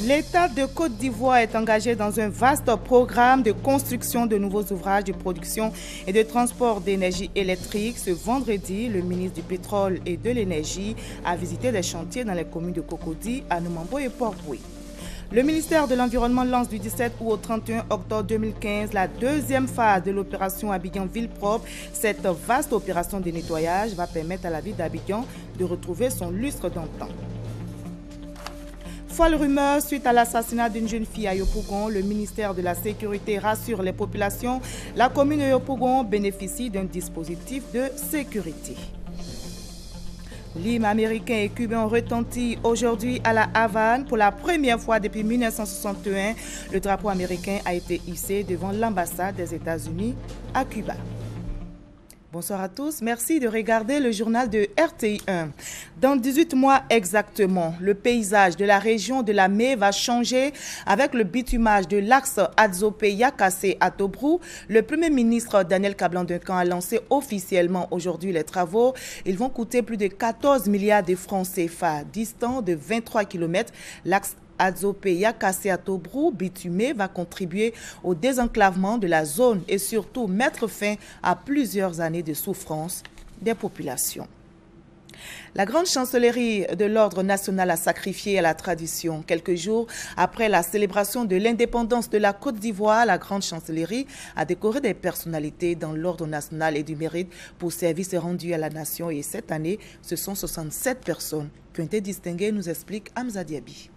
L'État de Côte d'Ivoire est engagé dans un vaste programme de construction de nouveaux ouvrages de production et de transport d'énergie électrique. Ce vendredi, le ministre du Pétrole et de l'Énergie a visité des chantiers dans les communes de Cocody, Anoumambo et Port-Boué. Le ministère de l'Environnement lance du 17 août au 31 octobre 2015 la deuxième phase de l'opération Abidjan Ville Propre. Cette vaste opération de nettoyage va permettre à la ville d'Abidjan de retrouver son lustre d'antan. Folle rumeur suite à l'assassinat d'une jeune fille à Yopougon. Le ministère de la Sécurité rassure les populations. La commune de Yopougon bénéficie d'un dispositif de sécurité. L'hymne américain et cubain ont retenti aujourd'hui à la Havane. Pour la première fois depuis 1961, le drapeau américain a été hissé devant l'ambassade des États-Unis à Cuba. Bonsoir à tous, merci de regarder le journal de RTI1. Dans 18 mois exactement, le paysage de la région de la Mé va changer avec le bitumage de l'axe Adzopé-Yakassé à Tobrou. Le Premier ministre Daniel Kablan-Duncan a lancé officiellement aujourd'hui les travaux. Ils vont coûter plus de 14 milliards de francs CFA. Distant de 23 km, l'axe Adzopé-Yakassé à Tobrou bitumé va contribuer au désenclavement de la zone et surtout mettre fin à plusieurs années de souffrance des populations. La grande chancellerie de l'Ordre national a sacrifié à la tradition. Quelques jours après la célébration de l'indépendance de la Côte d'Ivoire, la grande chancellerie a décoré des personnalités dans l'Ordre national et du mérite pour services rendus à la nation. Et cette année, ce sont 67 personnes qui ont été distinguées, nous explique Hamza Diaby.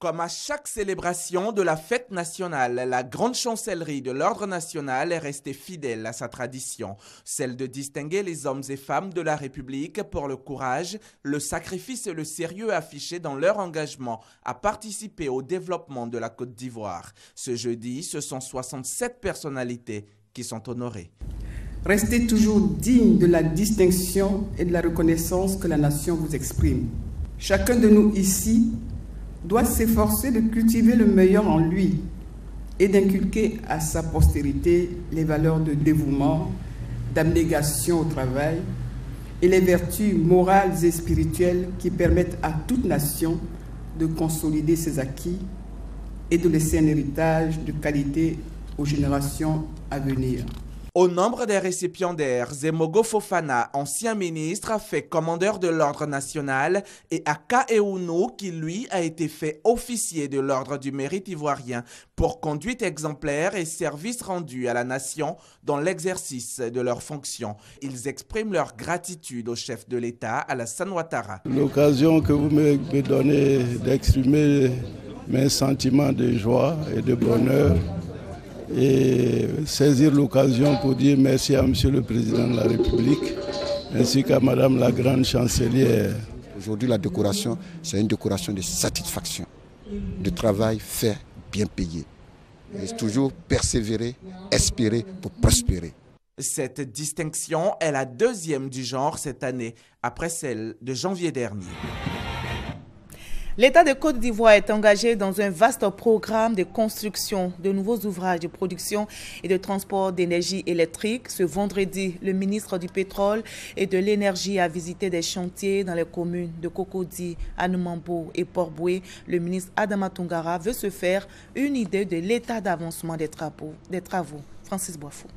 Comme à chaque célébration de la fête nationale, la grande chancellerie de l'Ordre national est restée fidèle à sa tradition, celle de distinguer les hommes et femmes de la République pour le courage, le sacrifice et le sérieux affichés dans leur engagement à participer au développement de la Côte d'Ivoire. Ce jeudi, ce sont 67 personnalités qui sont honorées. Restez toujours digne de la distinction et de la reconnaissance que la nation vous exprime. Chacun de nous ici doit s'efforcer de cultiver le meilleur en lui et d'inculquer à sa postérité les valeurs de dévouement, d'abnégation au travail et les vertus morales et spirituelles qui permettent à toute nation de consolider ses acquis et de laisser un héritage de qualité aux générations à venir. Au nombre des récipiendaires, Zemogo Fofana, ancien ministre, fait commandeur de l'Ordre national, et Aka Eunou, qui lui a été fait officier de l'Ordre du mérite ivoirien pour conduite exemplaire et service rendu à la nation dans l'exercice de leurs fonctions. Ils expriment leur gratitude au chef de l'État, Alassane Ouattara. L'occasion que vous me donnez d'exprimer mes sentiments de joie et de bonheur, et saisir l'occasion pour dire merci à Monsieur le Président de la République ainsi qu'à Madame la Grande Chancelière. Aujourd'hui, la décoration, c'est une décoration de satisfaction, de travail fait, bien payé. Et toujours persévérer, espérer pour prospérer. Cette distinction est la deuxième du genre cette année, après celle de janvier dernier. L'État de Côte d'Ivoire est engagé dans un vaste programme de construction de nouveaux ouvrages de production et de transport d'énergie électrique. Ce vendredi, le ministre du Pétrole et de l'Énergie a visité des chantiers dans les communes de Cocody, Anoumambo et Port-Boué. Le ministre Adama Tungara veut se faire une idée de l'état d'avancement des travaux. Francis Boifou.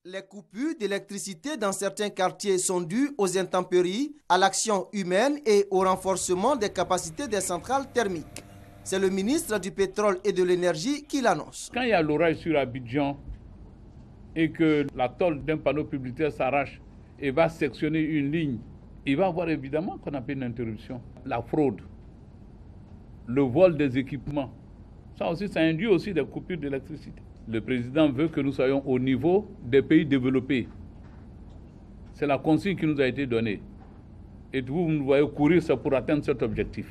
Les coupures d'électricité dans certains quartiers sont dues aux intempéries, à l'action humaine et au renforcement des capacités des centrales thermiques. C'est le ministre du Pétrole et de l'Énergie qui l'annonce. Quand il y a l'orage sur Abidjan et que la tôle d'un panneau publicitaire s'arrache et va sectionner une ligne, il va y avoir évidemment qu'on appelle une interruption. La fraude, le vol des équipements, ça aussi, ça induit aussi des coupures d'électricité. Le président veut que nous soyons au niveau des pays développés. C'est la consigne qui nous a été donnée. Et vous nous voyez courir ça pour atteindre cet objectif.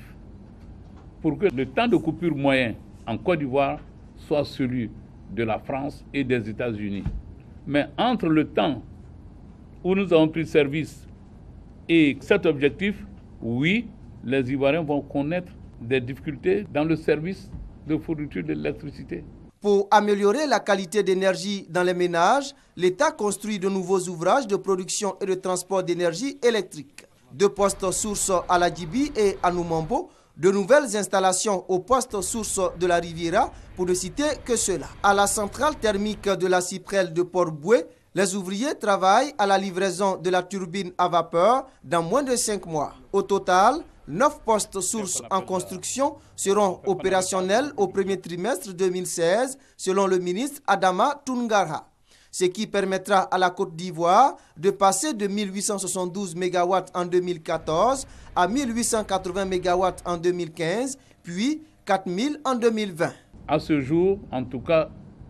Pour que le temps de coupure moyen en Côte d'Ivoire soit celui de la France et des États-Unis. Mais entre le temps où nous avons pris service et cet objectif, oui, les Ivoiriens vont connaître des difficultés dans le service de fourniture de l'électricité. Pour améliorer la qualité d'énergie dans les ménages, l'État construit de nouveaux ouvrages de production et de transport d'énergie électrique. 2 postes sources à la Djibi et à Noumambo De nouvelles installations au poste source de la Riviera, pour ne citer que cela. À la centrale thermique de la Cyprelle de Port-Boué, les ouvriers travaillent à la livraison de la turbine à vapeur dans moins de 5 mois. Au total, 9 postes sources en construction seront opérationnels au premier trimestre 2016, selon le ministre Adama Toungara. Ce qui permettra à la Côte d'Ivoire de passer de 1872 MW en 2014 à 1880 MW en 2015, puis 4000 en 2020. À ce jour, en tout cas,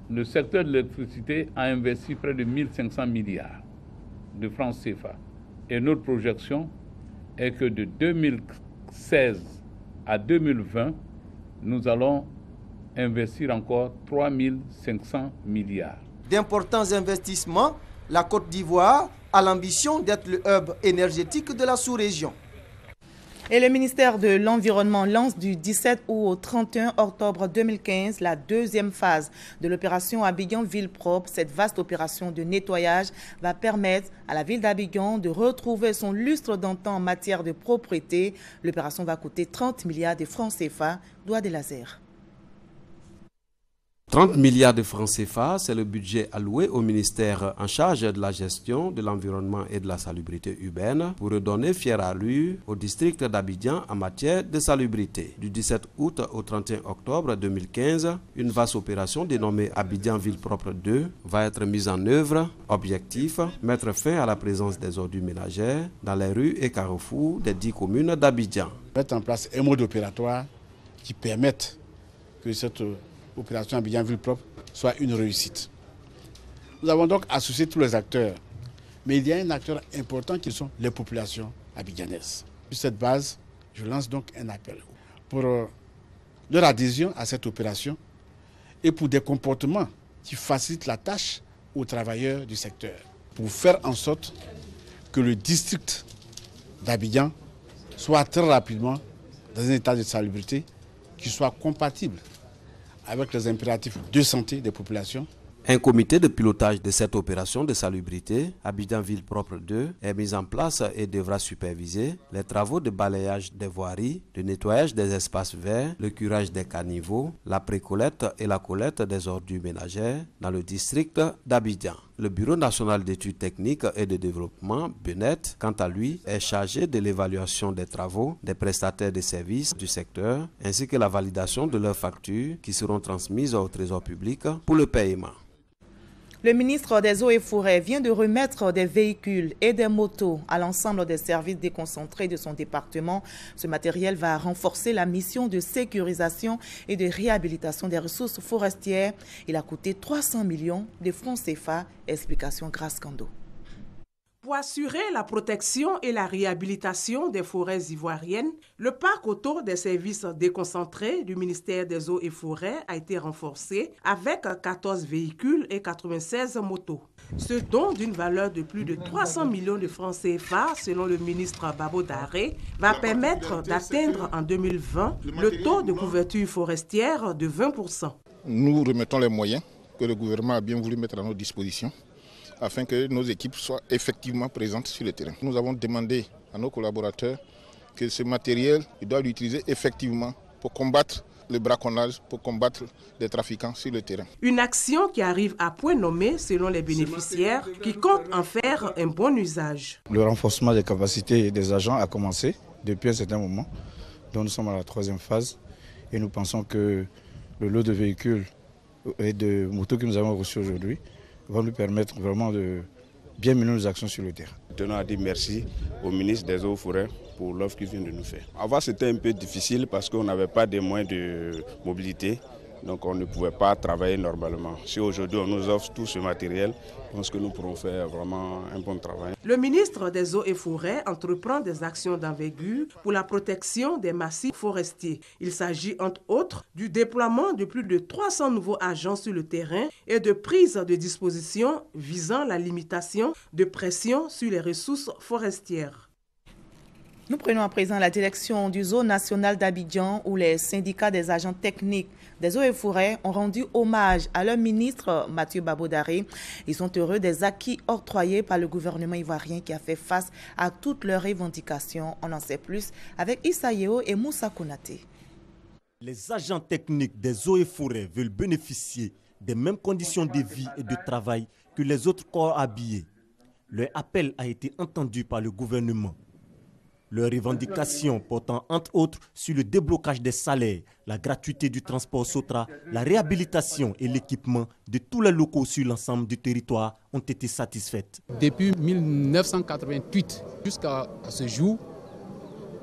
le secteur de l'électricité a investi près de 1500 milliards de francs CFA. Et notre projection est que de 2016 à 2020, nous allons investir encore 3500 milliards. D'importants investissements, la Côte d'Ivoire a l'ambition d'être le hub énergétique de la sous-région. Et le ministère de l'Environnement lance du 17 août au 31 octobre 2015 la deuxième phase de l'opération Abidjan Ville Propre. Cette vaste opération de nettoyage va permettre à la ville d'Abidjan de retrouver son lustre d'antan en matière de propreté. L'opération va coûter 30 milliards de francs CFA. Doigt des lasers. 30 milliards de francs CFA, c'est le budget alloué au ministère en charge de la gestion de l'environnement et de la salubrité urbaine pour redonner fière allure au district d'Abidjan en matière de salubrité. Du 17 août au 31 octobre 2015, une vaste opération dénommée Abidjan Ville Propre 2 va être mise en œuvre. Objectif, mettre fin à la présence des ordures ménagères dans les rues et carrefours des 10 communes d'Abidjan. Mettre en place un mode opératoire qui permette que cette opération Abidjan Ville Propre soit une réussite. Nous avons donc associé tous les acteurs, mais il y a un acteur important qui sont les populations abidjanaises. Sur cette base, je lance donc un appel pour leur adhésion à cette opération et pour des comportements qui facilitent la tâche aux travailleurs du secteur, pour faire en sorte que le district d'Abidjan soit très rapidement dans un état de salubrité qui soit compatible avec les impératifs de santé des populations. Un comité de pilotage de cette opération de salubrité, Abidjan Ville Propre 2, est mis en place et devra superviser les travaux de balayage des voiries, le nettoyage des espaces verts, le curage des caniveaux, la précollecte et la collecte des ordures ménagères dans le district d'Abidjan. Le Bureau national d'études techniques et de développement, BNET, quant à lui, est chargé de l'évaluation des travaux des prestataires de services du secteur, ainsi que la validation de leurs factures qui seront transmises au Trésor public pour le paiement. Le ministre des Eaux et Forêts vient de remettre des véhicules et des motos à l'ensemble des services déconcentrés de son département. Ce matériel va renforcer la mission de sécurisation et de réhabilitation des ressources forestières. Il a coûté 300 millions de francs CFA. Explication Grace Kando. Pour assurer la protection et la réhabilitation des forêts ivoiriennes, le parc autour des services déconcentrés du ministère des Eaux et Forêts a été renforcé avec 14 véhicules et 96 motos. Ce don d'une valeur de plus de 300 millions de francs CFA, selon le ministre Babo Daré, va permettre d'atteindre en 2020 le taux de couverture forestière de 20%. Nous remettons les moyens que le gouvernement a bien voulu mettre à notre disposition, afin que nos équipes soient effectivement présentes sur le terrain. Nous avons demandé à nos collaborateurs que ce matériel, ils doivent l'utiliser effectivement pour combattre le braconnage, pour combattre les trafiquants sur le terrain. Une action qui arrive à point nommé selon les bénéficiaires qui comptent en faire un bon usage. Le renforcement des capacités des agents a commencé depuis un certain moment, donc nous sommes à la 3e phase et nous pensons que le lot de véhicules et de motos que nous avons reçus aujourd'hui va nous permettre vraiment de bien mener nos actions sur le terrain. Tenons à dire merci au ministre des Eaux et Forêts pour l'offre qu'il vient de nous faire. Avant, c'était un peu difficile parce qu'on n'avait pas de moyens de mobilité, donc on ne pouvait pas travailler normalement. Si aujourd'hui on nous offre tout ce matériel, je pense que nous pourrons faire vraiment un bon travail. Le ministre des Eaux et Forêts entreprend des actions d'envergure pour la protection des massifs forestiers. Il s'agit entre autres du déploiement de plus de 300 nouveaux agents sur le terrain et de prise de dispositions visant la limitation de pression sur les ressources forestières. Nous prenons à présent la direction du zoo national d'Abidjan où les syndicats des agents techniques des eaux et forêts ont rendu hommage à leur ministre Mathieu Babou Daré. Ils sont heureux des acquis octroyés par le gouvernement ivoirien qui a fait face à toutes leurs revendications. On en sait plus avec Issa Yeo et Moussa Konaté. Les agents techniques des eaux et forêts veulent bénéficier des mêmes conditions de vie et de travail que les autres corps habillés. Leur appel a été entendu par le gouvernement. Leurs revendications portant entre autres sur le déblocage des salaires, la gratuité du transport SOTRA, la réhabilitation et l'équipement de tous les locaux sur l'ensemble du territoire ont été satisfaites. Depuis 1988 jusqu'à ce jour,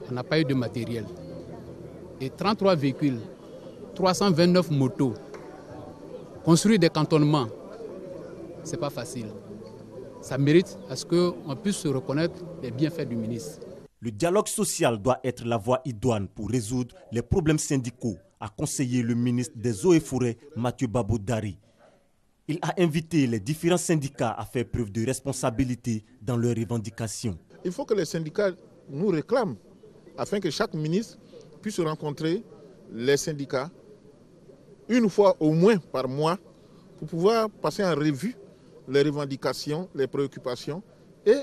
on n'a pas eu de matériel. Et 33 véhicules, 329 motos, construire des cantonnements, ce n'est pas facile. Ça mérite à ce qu'on puisse se reconnaître les bienfaits du ministre. Le dialogue social doit être la voie idoine pour résoudre les problèmes syndicaux, a conseillé le ministre des Eaux et Forêts, Mathieu Babou Daré. Il a invité les différents syndicats à faire preuve de responsabilité dans leurs revendications. Il faut que les syndicats nous réclament afin que chaque ministre puisse rencontrer les syndicats une fois au moins par mois pour pouvoir passer en revue les revendications, les préoccupations et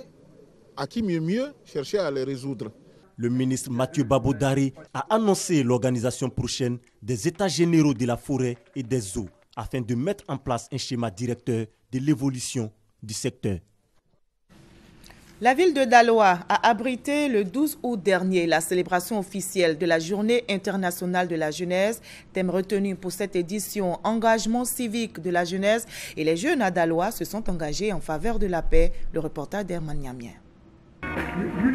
à qui mieux chercher à les résoudre. Le ministre Mathieu Babou Daré a annoncé l'organisation prochaine des états généraux de la forêt et des eaux afin de mettre en place un schéma directeur de l'évolution du secteur. La ville de Daloa a abrité le 12 août dernier la célébration officielle de la Journée internationale de la jeunesse. Thème retenu pour cette édition, engagement civique de la jeunesse, et les jeunes à Daloa se sont engagés en faveur de la paix. Le reportage d'Herman Niamien.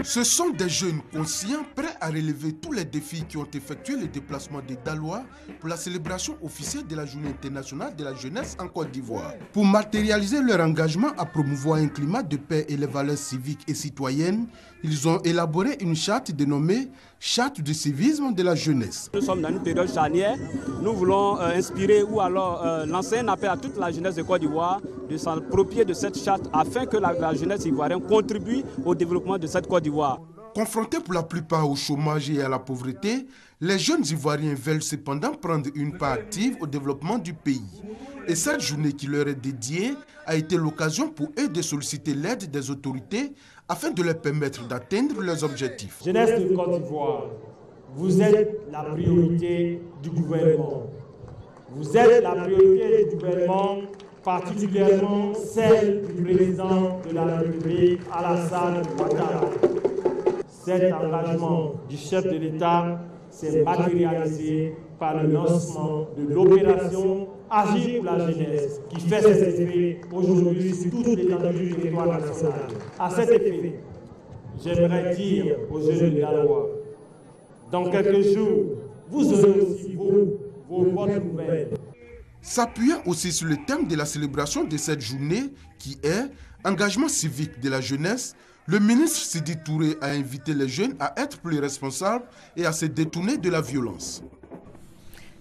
Ce sont des jeunes conscients, prêts à relever tous les défis qui ont effectué le déplacement des Dalois pour la célébration officielle de la Journée internationale de la jeunesse en Côte d'Ivoire. Pour matérialiser leur engagement à promouvoir un climat de paix et les valeurs civiques et citoyennes, ils ont élaboré une charte dénommée Charte du civisme de la jeunesse. Nous sommes dans une période charnière. Nous voulons inspirer ou alors lancer un appel à toute la jeunesse de Côte d'Ivoire de s'approprier de cette charte afin que la jeunesse ivoirienne contribue au développement de cette Côte d'Ivoire. Confrontés pour la plupart au chômage et à la pauvreté, les jeunes Ivoiriens veulent cependant prendre une part active au développement du pays. Et cette journée qui leur est dédiée a été l'occasion pour eux de solliciter l'aide des autorités afin de leur permettre d'atteindre leurs objectifs. Jeunesse de Côte d'Ivoire, vous êtes la priorité du gouvernement. Vous êtes la priorité du gouvernement, particulièrement celle du président de la République, Alassane Ouattara. Cet engagement du chef de l'État s'est matérialisé par le lancement de l'opération Agir pour la jeunesse, qui fait ses effets aujourd'hui sur toute l'étendue du territoire national. À cet effet, j'aimerais dire aux jeunes de Daloa, dans quelques jours, vous aurez aussi vos bonnes nouvelles. S'appuyant aussi sur le thème de la célébration de cette journée, qui est engagement civique de la jeunesse, le ministre Sidi Touré a invité les jeunes à être plus responsables et à se détourner de la violence.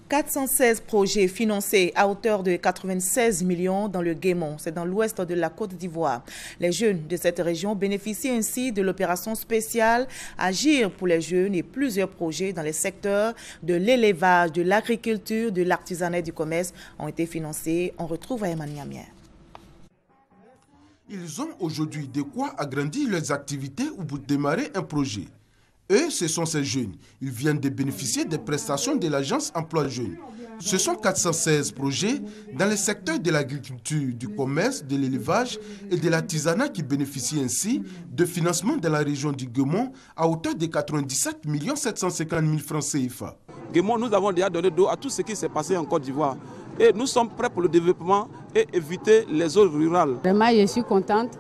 416 projets financés à hauteur de 96 millions dans le Guémont, c'est dans l'ouest de la Côte d'Ivoire. Les jeunes de cette région bénéficient ainsi de l'opération spéciale Agir pour les jeunes et plusieurs projets dans les secteurs de l'élevage, de l'agriculture, de l'artisanat et du commerce ont été financés. On retrouve Herman Niamien. Ils ont aujourd'hui de quoi agrandir leurs activités ou pour démarrer un projet. Eux, ce sont ces jeunes. Ils viennent de bénéficier des prestations de l'agence Emploi Jeunes. Ce sont 416 projets dans les secteurs de l'agriculture, du commerce, de l'élevage et de l'artisanat qui bénéficient ainsi de financement dans la région du Guémont à hauteur de 97 750 000 francs CFA. Guémont, nous avons déjà donné dos à tout ce qui s'est passé en Côte d'Ivoire. Et nous sommes prêts pour le développement et éviter les zones rurales. Vraiment, je suis contente.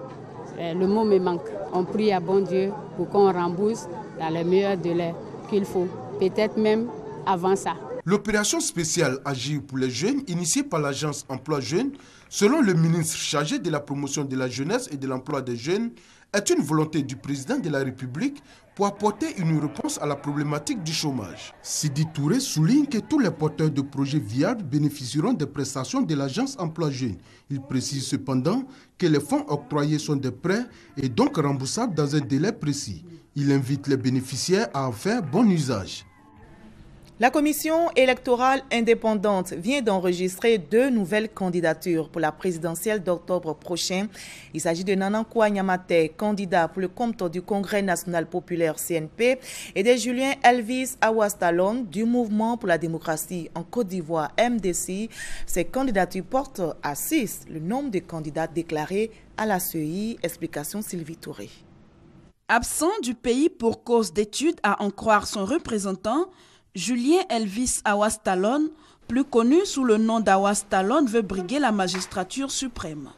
Le mot me manque. On prie à bon Dieu pour qu'on rembourse dans le meilleur délai qu'il faut. Peut-être même avant ça. L'opération spéciale Agir pour les jeunes, initiée par l'agence Emploi Jeunes, selon le ministre chargé de la promotion de la jeunesse et de l'emploi des jeunes, est une volonté du président de la République pour apporter une réponse à la problématique du chômage. Sidi Touré souligne que tous les porteurs de projets viables bénéficieront des prestations de l'agence Emploi Jeunes. Il précise cependant que les fonds octroyés sont des prêts et donc remboursables dans un délai précis. Il invite les bénéficiaires à en faire bon usage. La commission électorale indépendante vient d'enregistrer 2 nouvelles candidatures pour la présidentielle d'octobre prochain. Il s'agit de Nanankwa Nyamate, candidat pour le compte du Congrès national populaire CNP, et de Julien Elvis Awastalon du Mouvement pour la démocratie en Côte d'Ivoire MDC. Ces candidatures portent à 6 le nombre de candidats déclarés à la CEI. Explication Sylvie Touré. Absent du pays pour cause d'études, à en croire son représentant, Julien Elvis Awastalon, plus connu sous le nom d'Awastalon, veut briguer la magistrature suprême.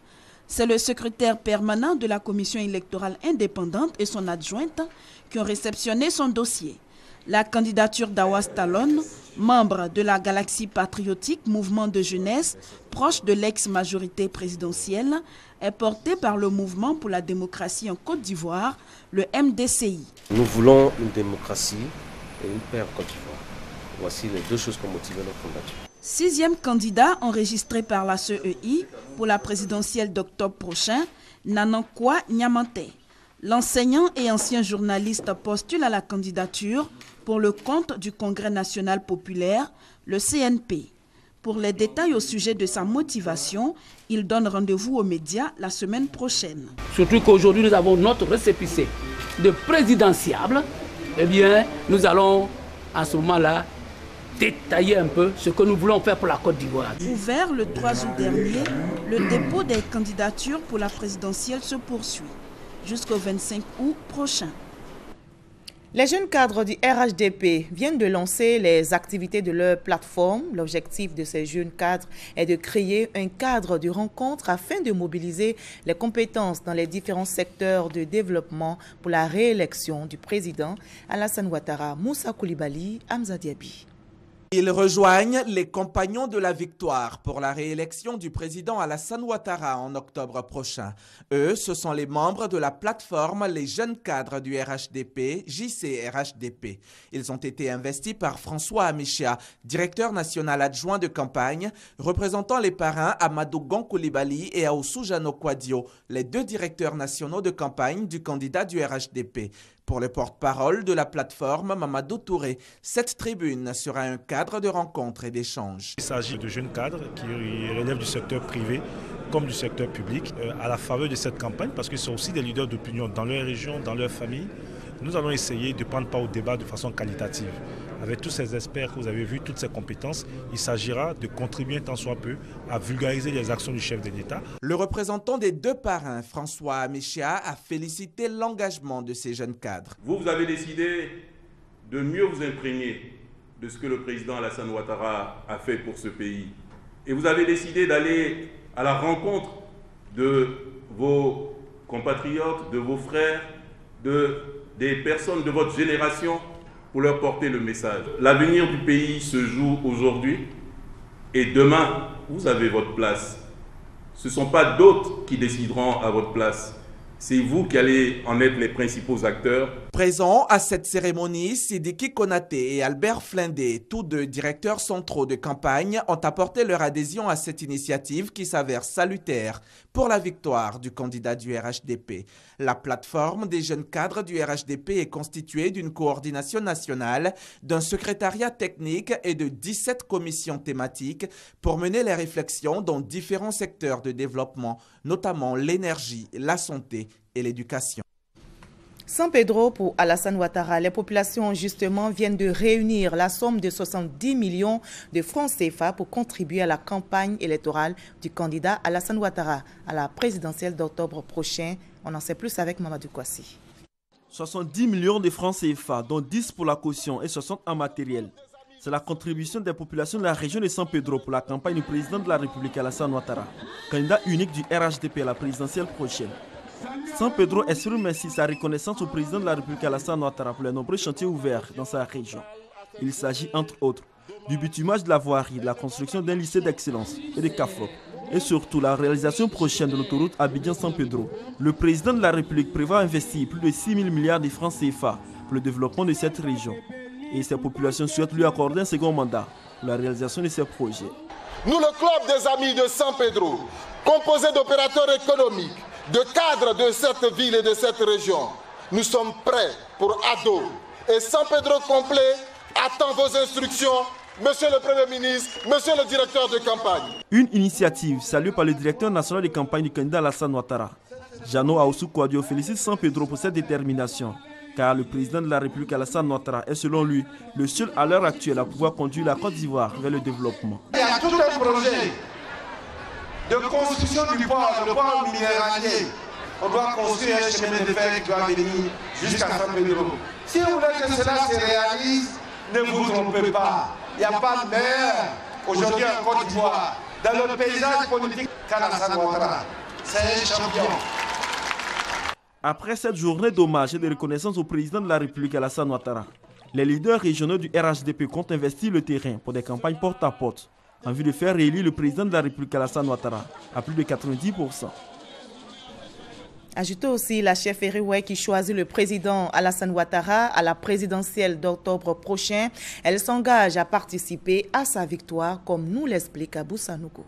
C'est le secrétaire permanent de la commission électorale indépendante et son adjointe qui ont réceptionné son dossier. La candidature d'Awastalon, membre de la Galaxie patriotique, mouvement de jeunesse proche de l'ex-majorité présidentielle, est portée par le Mouvement pour la démocratie en Côte d'Ivoire, le MDCI. Nous voulons une démocratie et une paix en Côte d'Ivoire. Voici les 2 choses qui ont motivé notre candidature. 6e candidat enregistré par la CEI pour la présidentielle d'octobre prochain, Nanankwa Nyamate. L'enseignant et ancien journaliste postule à la candidature pour le compte du Congrès national populaire, le CNP. Pour les détails au sujet de sa motivation, il donne rendez-vous aux médias la semaine prochaine. Surtout qu'aujourd'hui nous avons notre récépissé de présidentiable, eh bien nous allons à ce moment-là détailler un peu ce que nous voulons faire pour la Côte d'Ivoire. Ouvert le 3 août dernier, le dépôt des candidatures pour la présidentielle se poursuit jusqu'au 25 août prochain. Les jeunes cadres du RHDP viennent de lancer les activités de leur plateforme. L'objectif de ces jeunes cadres est de créer un cadre de rencontre afin de mobiliser les compétences dans les différents secteurs de développement pour la réélection du président Alassane Ouattara, Moussa Koulibaly, Hamza Diaby. Ils rejoignent les compagnons de la victoire pour la réélection du président Alassane Ouattara en octobre prochain. Eux, ce sont les membres de la plateforme Les Jeunes Cadres du RHDP, JCRHDP. Ils ont été investis par François Amichia, directeur national adjoint de campagne, représentant les parrains Amadou Gon Koulibaly et Aoussou Jano Kwadio, les 2 directeurs nationaux de campagne du candidat du RHDP. Pour le porte-parole de la plateforme, Mamadou Touré, cette tribune sera un cadre de rencontres et d'échanges. Il s'agit de jeunes cadres qui relèvent du secteur privé comme du secteur public à la faveur de cette campagne parce qu'ils sont aussi des leaders d'opinion dans leur région, dans leur famille. Nous allons essayer de prendre part au débat de façon qualitative. Avec tous ces experts que vous avez vus, toutes ces compétences, il s'agira de contribuer tant soit peu à vulgariser les actions du chef de l'État. Le représentant des 2 parrains, François Amichia, a félicité l'engagement de ces jeunes cadres. Vous avez décidé de mieux vous imprégner de ce que le président Alassane Ouattara a fait pour ce pays. Et vous avez décidé d'aller à la rencontre de vos compatriotes, de vos frères, des personnes de votre génération pour leur porter le message. L'avenir du pays se joue aujourd'hui et demain, vous avez votre place. Ce ne sont pas d'autres qui décideront à votre place. C'est vous qui allez en être les principaux acteurs. Présents à cette cérémonie, Sidiki Konaté et Albert Flindé, tous 2 directeurs centraux de campagne, ont apporté leur adhésion à cette initiative qui s'avère salutaire pour la victoire du candidat du RHDP. La plateforme des jeunes cadres du RHDP est constituée d'une coordination nationale, d'un secrétariat technique et de 17 commissions thématiques pour mener les réflexions dans différents secteurs de développement, notamment l'énergie, la santé et l'éducation. San Pedro pour Alassane Ouattara, les populations justement viennent de réunir la somme de 70 millions de francs CFA pour contribuer à la campagne électorale du candidat Alassane Ouattara à la présidentielle d'octobre prochain. On en sait plus avec Mamadou Kwasi. 70 millions de francs CFA, dont 10 pour la caution et 60 en matériel. C'est la contribution des populations de la région de San Pedro pour la campagne du président de la République Alassane Ouattara, candidat unique du RHDP à la présidentielle prochaine. San Pedro exprime ainsi sa reconnaissance au président de la République Alassane Ouattara pour les nombreux chantiers ouverts dans sa région. Il s'agit entre autres du bitumage de la voirie, de la construction d'un lycée d'excellence et des CAFOP, et surtout la réalisation prochaine de l'autoroute Abidjan-San Pedro. Le président de la République prévoit investir plus de 6 000 milliards de francs CFA pour le développement de cette région. Et ces populations souhaitent lui accorder un second mandat pour la réalisation de ces projets. Nous, le club des amis de San Pedro, composé d'opérateurs économiques, de cadres de cette ville et de cette région, nous sommes prêts pour Ado. Et San Pedro complet attend vos instructions, Monsieur le Premier ministre, Monsieur le directeur de campagne. Une initiative saluée par le directeur national de campagne du candidat Alassane Ouattara. Jano Aoussou Kouadio félicite San Pedro pour cette détermination, car le président de la République Alassane Ouattara est selon lui le seul à l'heure actuelle à pouvoir conduire la Côte d'Ivoire vers le développement. Il y a tout un projet de construction du port, le port minéralier. On doit construire un chemin de fer qui doit venir jusqu'à San Pedro. Si vous voulez que cela se réalise, ne vous trompez pas. Il n'y a pas de maire aujourd'hui en Côte d'Ivoire, dans le paysage politique qu'Alassane Ouattara. C'est un champion. Après cette journée d'hommage et de reconnaissance au président de la République Alassane Ouattara, les leaders régionaux du RHDP comptent investir le terrain pour des campagnes porte-à-porte en vue de faire réélire le président de la République Alassane Ouattara à plus de 90%. Ajoutez aussi la chef Erioué qui choisit le président Alassane Ouattara à la présidentielle d'octobre prochain. Elle s'engage à participer à sa victoire, comme nous l'explique Abou Sanogo.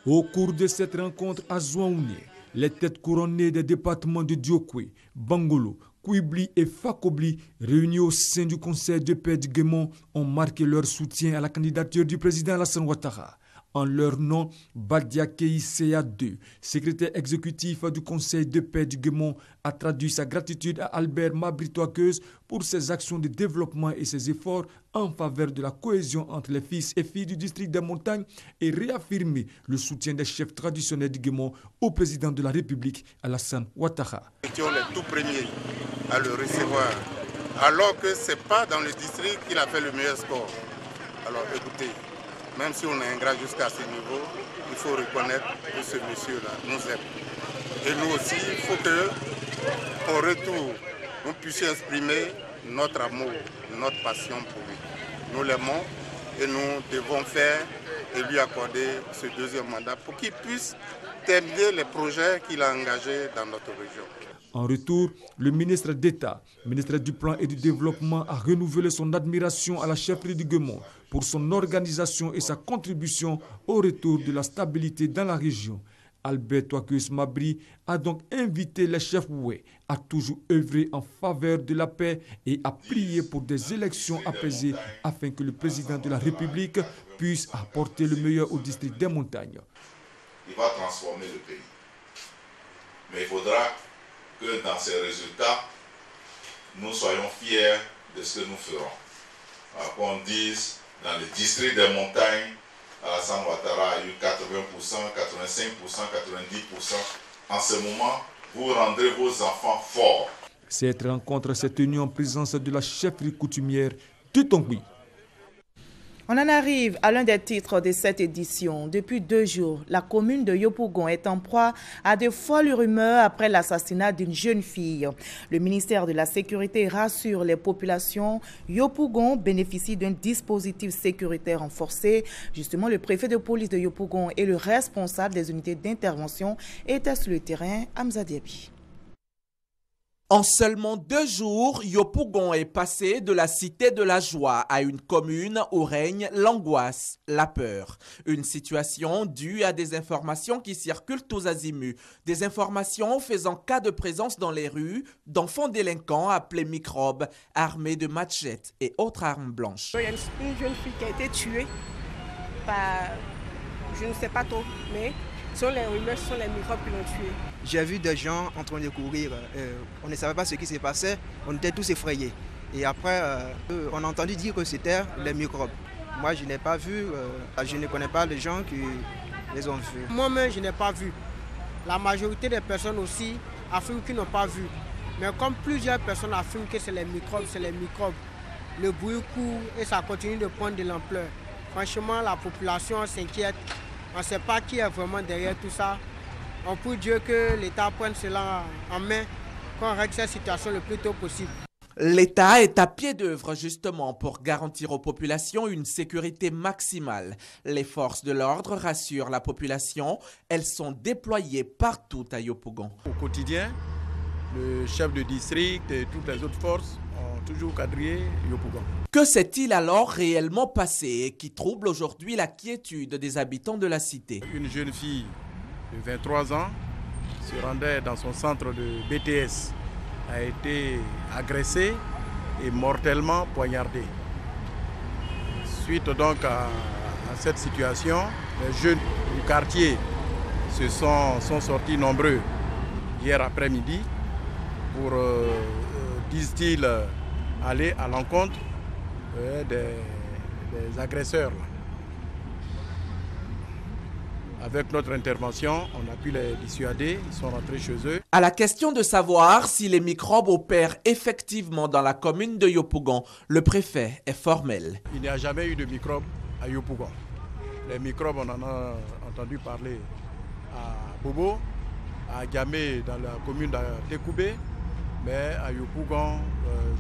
Au cours de cette rencontre à Zouaouné, les têtes couronnées des départements de Diokwe, Bangolo, Kouibli et Fakobli, réunis au sein du conseil de paix du Guémon, ont marqué leur soutien à la candidature du président Alassane Ouattara. En leur nom, Badia Keïséa II, secrétaire exécutif du Conseil de paix du Guémon, a traduit sa gratitude à Albert Mabri-Toakeuse pour ses actions de développement et ses efforts en faveur de la cohésion entre les fils et filles du district des montagnes et réaffirmé le soutien des chefs traditionnels du Guémon au président de la République, Alassane Ouattara. Nous étions les tout premiers à le recevoir, alors que ce n'est pas dans le district qu'il a fait le meilleur score. Alors écoutez, même si on est ingrat jusqu'à ce niveau, il faut reconnaître que ce monsieur-là nous aime. Et nous aussi, il faut qu'au retour, nous puissions exprimer notre amour, notre passion pour lui. Nous l'aimons et nous devons faire et lui accorder ce deuxième mandat pour qu'il puisse terminer les projets qu'il a engagés dans notre région. En retour, le ministre d'État, ministre du Plan et du Développement, a renouvelé son admiration à la chefferie du Guémon pour son organisation et sa contribution au retour de la stabilité dans la région. Albert Toakeuse Mabri a donc invité les chefs Oué à toujours œuvrer en faveur de la paix et à prier pour des élections apaisées afin que le président de la République puisse apporter le meilleur au district des montagnes. Il va transformer le pays. Mais il faudra que dans ces résultats, nous soyons fiers de ce que nous ferons. Qu'on dise, dans le district des montagnes, Alassane Ouattara a eu 80%, 85%, 90%. En ce moment, vous rendrez vos enfants forts. Cette rencontre s'est tenue en présence de la chefferie coutumière de Tongui. On en arrive à l'un des titres de cette édition. Depuis 2 jours, la commune de Yopougon est en proie à de folles rumeurs après l'assassinat d'une jeune fille. Le ministère de la Sécurité rassure les populations. Yopougon bénéficie d'un dispositif sécuritaire renforcé. Justement, le préfet de police de Yopougon et le responsable des unités d'intervention étaient sur le terrain, Hamza Diaby. En seulement 2 jours, Yopougon est passé de la cité de la joie à une commune où règne l'angoisse, la peur. Une situation due à des informations qui circulent tous azimuts. Des informations faisant cas de présence dans les rues d'enfants délinquants appelés microbes, armés de machettes et autres armes blanches. Il y a une jeune fille qui a été tuée par, je ne sais pas trop, mais ce sont les rumeurs, ce sont les microbes qui l'ont tuée. J'ai vu des gens en train de courir, on ne savait pas ce qui s'est passé, on était tous effrayés. Et après, on a entendu dire que c'était les microbes. Moi, je n'ai pas vu, je ne connais pas les gens qui les ont vus. Moi-même, je n'ai pas vu. La majorité des personnes aussi affirment qu'ils n'ont pas vu. Mais comme plusieurs personnes affirment que c'est les microbes, le bruit court et ça continue de prendre de l'ampleur. Franchement, la population s'inquiète. On ne sait pas qui est vraiment derrière tout ça. On prie Dieu que l'État prenne cela en main, qu'on règle cette situation le plus tôt possible. L'État est à pied d'œuvre justement pour garantir aux populations une sécurité maximale. Les forces de l'ordre rassurent la population. Elles sont déployées partout à Yopougon. Au quotidien, le chef de district et toutes les autres forces ont toujours quadrillé Yopougon. Que s'est-il alors réellement passé et qui trouble aujourd'hui la quiétude des habitants de la cité? Une jeune fille de 23 ans se rendait dans son centre de BTS a été agressé et mortellement poignardé. Suite donc à cette situation, les jeunes du quartier sont sortis nombreux hier après-midi pour, disent-ils, aller à l'encontre des agresseurs. Avec notre intervention, on a pu les dissuader, ils sont rentrés chez eux. À la question de savoir si les microbes opèrent effectivement dans la commune de Yopougon, le préfet est formel. Il n'y a jamais eu de microbes à Yopougon. Les microbes, on en a entendu parler à Bobo, à Gamé dans la commune de Tekoubé, mais à Yopougon,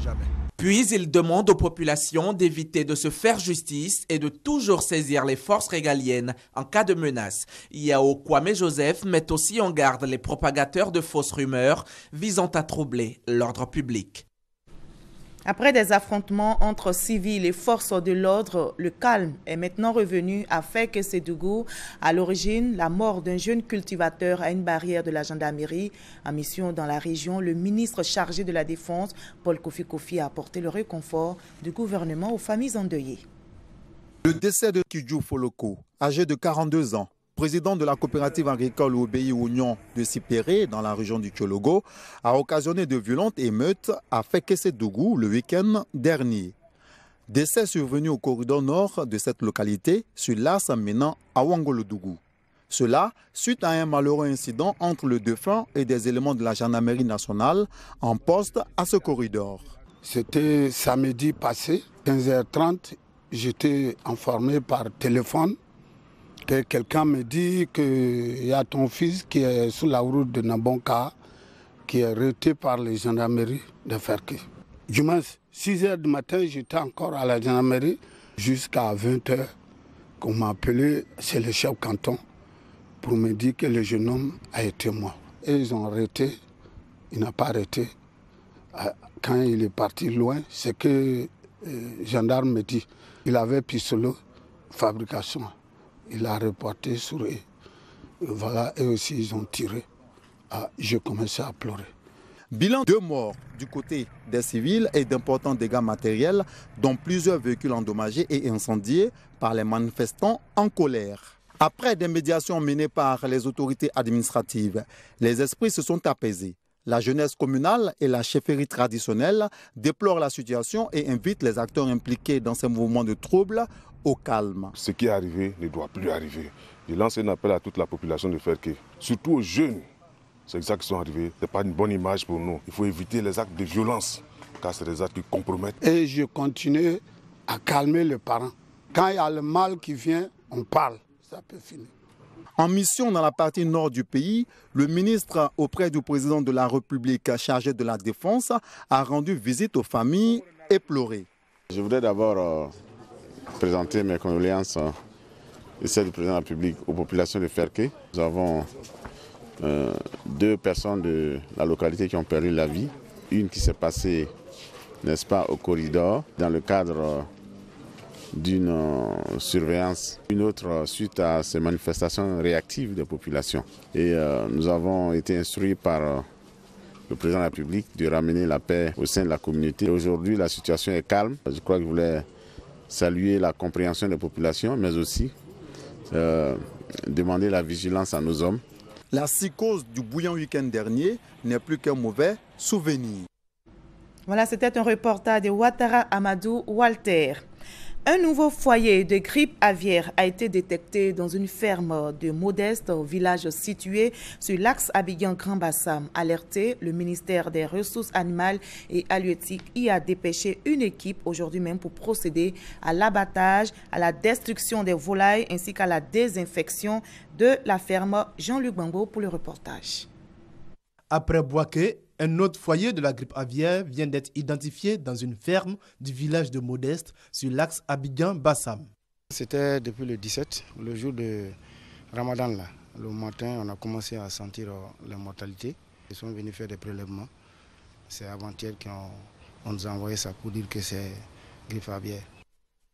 jamais. Puis il demande aux populations d'éviter de se faire justice et de toujours saisir les forces régaliennes en cas de menace. Yao Kwame Joseph met aussi en garde les propagateurs de fausses rumeurs visant à troubler l'ordre public. Après des affrontements entre civils et forces de l'ordre, le calme est maintenant revenu à Fekese-Dougou. À l'origine, la mort d'un jeune cultivateur à une barrière de la gendarmerie. En mission dans la région, le ministre chargé de la Défense, Paul Kofi Kofi, a apporté le réconfort du gouvernement aux familles endeuillées. Le décès de Kidjou Foloko, âgé de 42 ans, président de la coopérative agricole Obéi Oignon de Sipéré dans la région du Tchologo, a occasionné de violentes émeutes à Fekese-Dougou le week-end dernier. Décès survenu au corridor nord de cette localité sur l'as menant à Wangolo-Dougou. Cela suite à un malheureux incident entre le défunt et des éléments de la gendarmerie nationale en poste à ce corridor. C'était samedi passé, 15h30, j'étais informé par téléphone que quelqu'un me dit qu'il y a ton fils qui est sur la route de Nabonka, qui est arrêté par les gendarmeries de Ferké. Du moins, 6h du matin, j'étais encore à la gendarmerie jusqu'à 20h qu'on m'a appelé, c'est le chef canton, pour me dire que le jeune homme a été mort. Et ils ont arrêté, il n'a pas arrêté. Quand il est parti loin, c'est que le gendarme me dit qu'il avait pistolet, fabrication. Il a reporté sur eux. Voilà, et aussi ils ont tiré. J'ai commencé à pleurer. Bilan 2 morts du côté des civils et d'importants dégâts matériels, dont plusieurs véhicules endommagés et incendiés par les manifestants en colère. Après des médiations menées par les autorités administratives, les esprits se sont apaisés. La jeunesse communale et la chefferie traditionnelle déplorent la situation et invitent les acteurs impliqués dans ces mouvements de troubles au calme. Ce qui est arrivé ne doit plus arriver. Je lance un appel à toute la population de Ferké, surtout aux jeunes. Ces actes qui sont arrivés, ce n'est pas une bonne image pour nous. Il faut éviter les actes de violence, car c'est des actes qui compromettent. Et je continue à calmer les parents. Quand il y a le mal qui vient, on parle. Ça peut finir. En mission dans la partie nord du pays, le ministre auprès du président de la République chargé de la Défense a rendu visite aux familles éplorées. Je voudrais d'abord présenter mes condoléances et celles du président de la République aux populations de Ferké. Nous avons 2 personnes de la localité qui ont perdu la vie. Une qui s'est passée, n'est-ce pas, au corridor dans le cadre d'une surveillance, une autre suite à ces manifestations réactives des populations. Et nous avons été instruits par le président de la République de ramener la paix au sein de la communauté. Aujourd'hui, la situation est calme. Je crois que je voulais saluer la compréhension des populations, mais aussi demander la vigilance à nos hommes. La psychose du bouillant week-end dernier n'est plus qu'un mauvais souvenir. Voilà, c'était un reportage de Ouattara Amadou Walter. Un nouveau foyer de grippe aviaire a été détecté dans une ferme de Modeste, au village situé sur l'axe Abidjan-Grand Bassam. Alerté, le ministère des Ressources animales et halieutiques y a dépêché une équipe aujourd'hui même pour procéder à l'abattage, à la destruction des volailles ainsi qu'à la désinfection de la ferme. Jean-Luc Bango pour le reportage. Après Boaké, un autre foyer de la grippe aviaire vient d'être identifié dans une ferme du village de Modeste sur l'axe Abidjan-Bassam. C'était depuis le 17, le jour de Ramadan. Là. Le matin, on a commencé à sentir la mortalité. Ils sont venus faire des prélèvements. C'est avant-hier qu'on nous a envoyé ça pour dire que c'est grippe aviaire.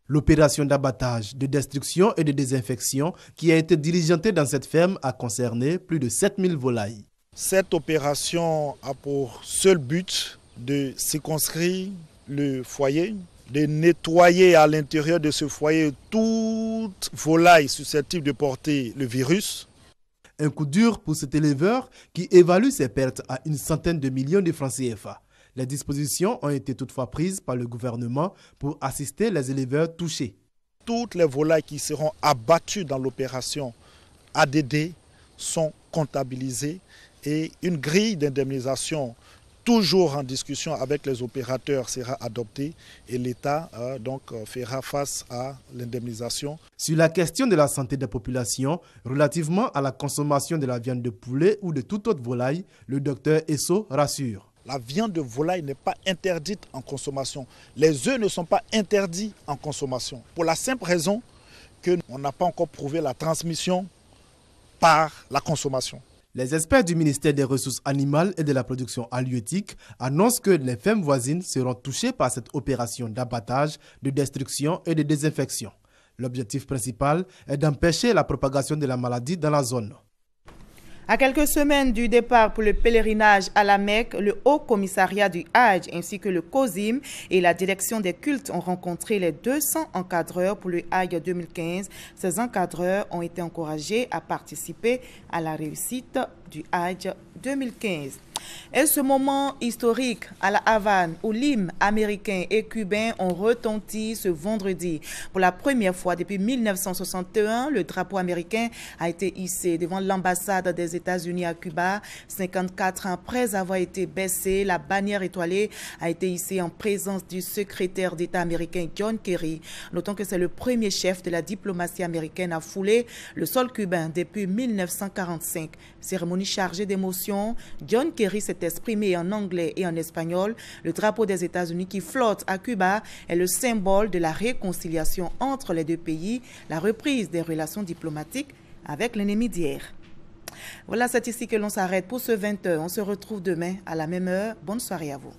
L'opération d'abattage, de destruction et de désinfection qui a été diligentée dans cette ferme a concerné plus de 7000 volailles. Cette opération a pour seul but de circonscrire le foyer, de nettoyer à l'intérieur de ce foyer toute volaille susceptible de porter le virus. Un coup dur pour cet éleveur qui évalue ses pertes à une centaine de millions de francs CFA. Les dispositions ont été toutefois prises par le gouvernement pour assister les éleveurs touchés. Toutes les volailles qui seront abattues dans l'opération ADD sont comptabilisées et une grille d'indemnisation toujours en discussion avec les opérateurs sera adoptée et l'État fera face à l'indemnisation. Sur la question de la santé des populations relativement à la consommation de la viande de poulet ou de toute autre volaille, le docteur Esso rassure. La viande de volaille n'est pas interdite en consommation. Les œufs ne sont pas interdits en consommation. Pour la simple raison qu'on n'a pas encore prouvé la transmission par la consommation. Les experts du ministère des Ressources animales et de la production halieutique annoncent que les fermes voisines seront touchées par cette opération d'abattage, de destruction et de désinfection. L'objectif principal est d'empêcher la propagation de la maladie dans la zone. À quelques semaines du départ pour le pèlerinage à la Mecque, le Haut Commissariat du Hajj ainsi que le COSIM et la direction des cultes ont rencontré les 200 encadreurs pour le Hajj 2015. Ces encadreurs ont été encouragés à participer à la réussite du Hajj 2015. Et ce moment historique à la Havane où l'hymne américain et cubain ont retenti ce vendredi. Pour la première fois depuis 1961, le drapeau américain a été hissé devant l'ambassade des États-Unis à Cuba. 54 ans après avoir été baissé, la bannière étoilée a été hissée en présence du secrétaire d'État américain John Kerry. Notons que c'est le premier chef de la diplomatie américaine à fouler le sol cubain depuis 1945. Cérémonie chargée d'émotions, John Kerry s'est exprimé en anglais et en espagnol. Le drapeau des États-Unis qui flotte à Cuba est le symbole de la réconciliation entre les deux pays, la reprise des relations diplomatiques avec l'ennemi d'hier. Voilà, c'est ici que l'on s'arrête pour ce 20h. On se retrouve demain à la même heure. Bonne soirée à vous.